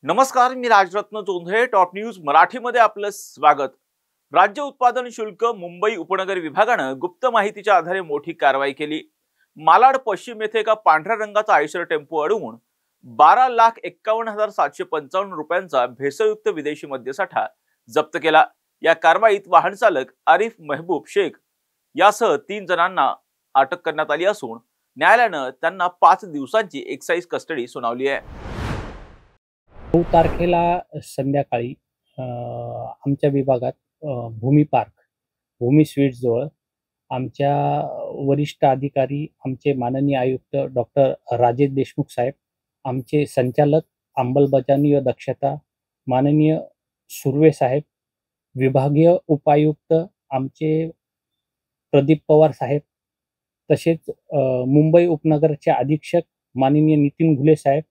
नमस्कार, मी Rajratna Jondhale. Top news मराठीमध्ये आपलं स्वागत. राज्य उत्पादन शुल्क मुंबई उपनगर विभागानं गुप्त माहितीच्या आधारे मोठी कारवाई केली. मालाड पश्चिम येथे एका पांढऱ्या रंगाचा आयशर टेम्पो अडवून 12,51,755 रुपयांचा भेसळयुक्त विदेशी मद्यसाठा जप्त केला. या कारवाईत वाहन चालक आरिफ महबूब शेख यासह 3 जणांना अटक करण्यात आली असून न्यायालयानं त्यांना 5 दिवसांची एक्साइज कस्टडी सुनावली आहे. 9 तारखेला संध्याकाळी आमच्या विभागात भूमी पार्क, भूमी स्वीट्स जवळ आमच्या वरिष्ठ अधिकारी, आमचे माननीय आयुक्त डॉक्टर राजेश देशमुख साहेब, आमचे संचालक अंमलबजावणी व दक्षता माननीय सुर्वे साहेब, विभागीय उपायुक्त आमचे प्रदीप पवार साहेब, तसेच मुंबई उपनगरचे अधीक्षक माननीय नितीन घुले साहेब,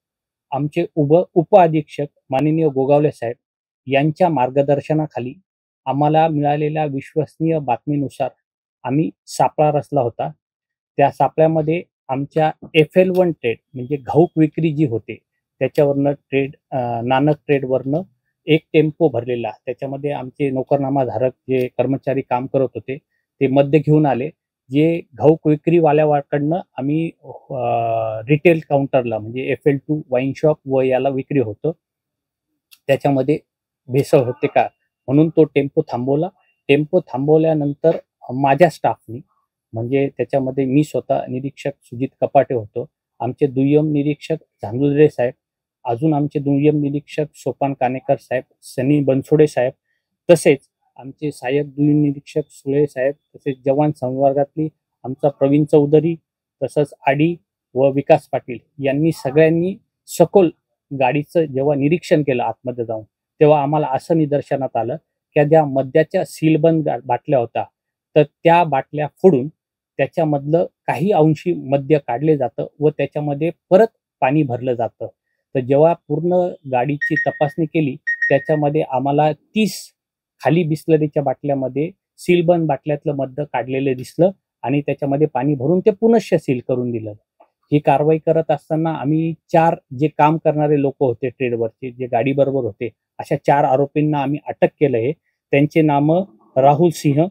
आमचे उप अधीक्षक माननीय गोगावले साहेब यांच्या मार्गदर्शनाखाली आम्हाला मिळालेल्या विश्वसनीय बातमीनुसार आम्ही सापळा रचला होता. त्या सापळ्यामध्ये आमच्या FL1 ट्रेड म्हणजे घाऊक विक्री जी होते त्याच्यावरनं नानक ट्रेडवरनं एक टेम्पो भरलेला. त्याच्यामध्ये आमचे नोकरनामाधारक जे कर्मचारी काम करत होते ते मद्य घेऊन आले. जे घाऊक विक्रीवाल्याकडनं आम्ही रिटेल काउंटरला म्हणजे FL2 वाईन शॉप व याला विक्री होतं, त्याच्यामध्ये भेसळ होते का म्हणून तो टेम्पो थांबवला. टेम्पो थांबवल्यानंतर माझ्या स्टाफनी म्हणजे त्याच्यामध्ये मी स्वतः निरीक्षक सुजित कपाटे होतो, आमचे दुय्यम निरीक्षक झांजुद्रे साहेब, अजून आमचे दुय्यम निरीक्षक सोपान कानेकर साहेब, सनी बनसोडे साहेब, तसेच आमचे सहाय्यक दुय्यम निरीक्षक सुळे साहेब, तसेच जवान संवर्गातली आमचा प्रवीण चौधरी, तसंच आडी व विकास पाटील यांनी सगळ्यांनी सखोल गाडीचं जेव्हा निरीक्षण केलं आतमध्ये जाऊन, तेव्हा आम्हाला असं निदर्शनात आलं की ज्या मद्याच्या सीलबंद बाटल्या होत्या तर त्या बाटल्या फोडून त्याच्यामधलं काही अंशी मद्य काढले जातं व त्याच्यामध्ये परत पाणी भरलं जातं. तर जेव्हा पूर्ण गाडीची तपासणी केली त्याच्यामध्ये आम्हाला 30 खाली बिस्लरीच्या बाटल्यामध्ये सीलबंद बाटल्यातलं मद्य काढलेलं दिसलं आणि त्याच्यामध्ये पाणी भरून ते पुनश्च सील करून दिलं. ही कारवाई करत असताना आम्ही 4 जे काम करणारे लोक होते ट्रेडवरचे, जे गाडी बरोबर होते, अशा 4 आरोपींना आम्ही अटक केलं आहे. त्यांचे नामं राहुल सिंह,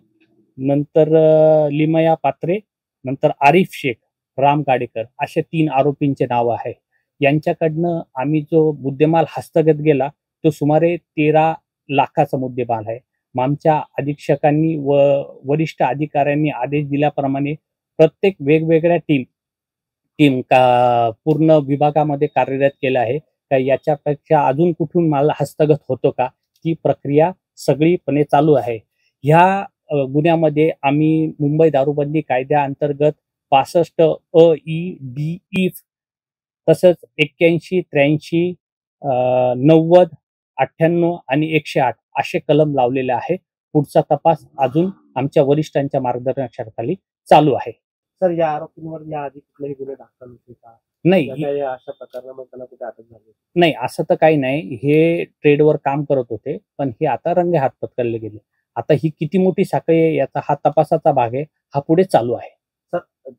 नंतर लिमया पात्रे, नंतर आरिफ शेख, राम गाडेकर असे 3 आरोपींचे नाव आहे. यांच्याकडनं आम्ही जो मुद्देमाल हस्तगत गेला तो सुमारे 13 लाखाचा मुद्देमाल आहे. आमच्या अधीक्षकांनी व वरिष्ठ अधिकाऱ्यांनी आदेश दिल्याप्रमाणे प्रत्येक वेगवेगळ्या टीम पूर्ण विभागामध्ये कार्यरत केलं आहे. का याच्यापेक्षा अजून कुठून माल हस्तगत होतो का ही प्रक्रिया सगळीपणे चालू आहे. ह्या गुन्ह्यामध्ये आम्ही मुंबई दारूबंदी कायद्याअंतर्गत 65 AE-DE तसंच 81, 83, 90, 98 आणि 108 असे कलम लावलेले आहे. पुढचा तपास अजून आमच्या वरिष्ठांच्या मार्गदर्शनाखाली चालू आहे. सर, या आरोपींवर या आधी कुठलेही गुन्हे दाखल होते का? नाही, अशा प्रकारमध्ये त्यांना कुठे अटक झाली? नाही, असं तर काही नाही. हे ट्रेडवर काम करत होते पण हे आता रंगे हात पकडले गेले. आता ही किती मोठी साखळी आहे याचा हा तपासाचा भाग आहे, हा पुढे चालू आहे. सर,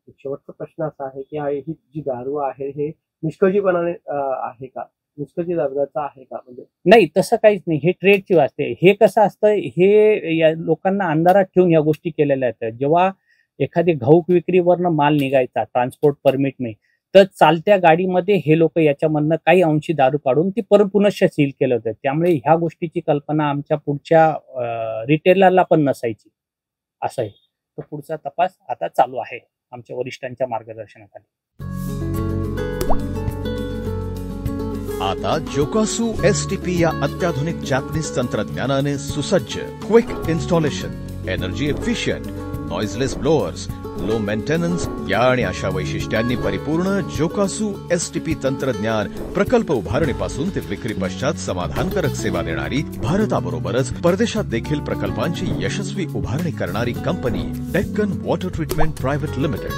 शेवटचा प्रश्न असा आहे की ही जी दारू आहे हे निष्काळजीपणाने आहे का, निष्काळजी दर्जाचा आहे का? म्हणजे नाही, तसं काहीच नाही. हे ट्रेडची वाचते. हे कसं असतं, हे या लोकांना अंधारात ठेवून या गोष्टी केलेल्या आहेत. जेव्हा एखादी घाऊक विक्रीवरनं माल निघायचा, ट्रान्सपोर्ट परमिट नाही, तर चालत्या गाडीमध्ये हे लोक याच्यामधनं काही अंशी दारू काढून ती पुनश्च सील केलं होतं. त्यामुळे ह्या गोष्टीची कल्पना आमच्या पुढच्या रिटेलरला पण नसायची. असं आहे. तर पुढचा तपास आता चालू आहे आमच्या वरिष्ठांच्या मार्गदर्शनाखाली. आता जोकासू STP या अत्याधुनिक जॅपनीज तंत्रज्ञानाने सुसज्ज, quick installation, energy efficient, noiseless blowers, low maintenance या आणि अशा वैशिष्ट्यांनी परिपूर्ण जोकासू STP तंत्रज्ञान प्रकल्प उभारणीपासून ते विक्री पश्चात समाधानकारक सेवा देणारी, भारताबरोबरच परदेशात देखील प्रकल्पांची यशस्वी उभारणी करणारी company Deccan water treatment private limited.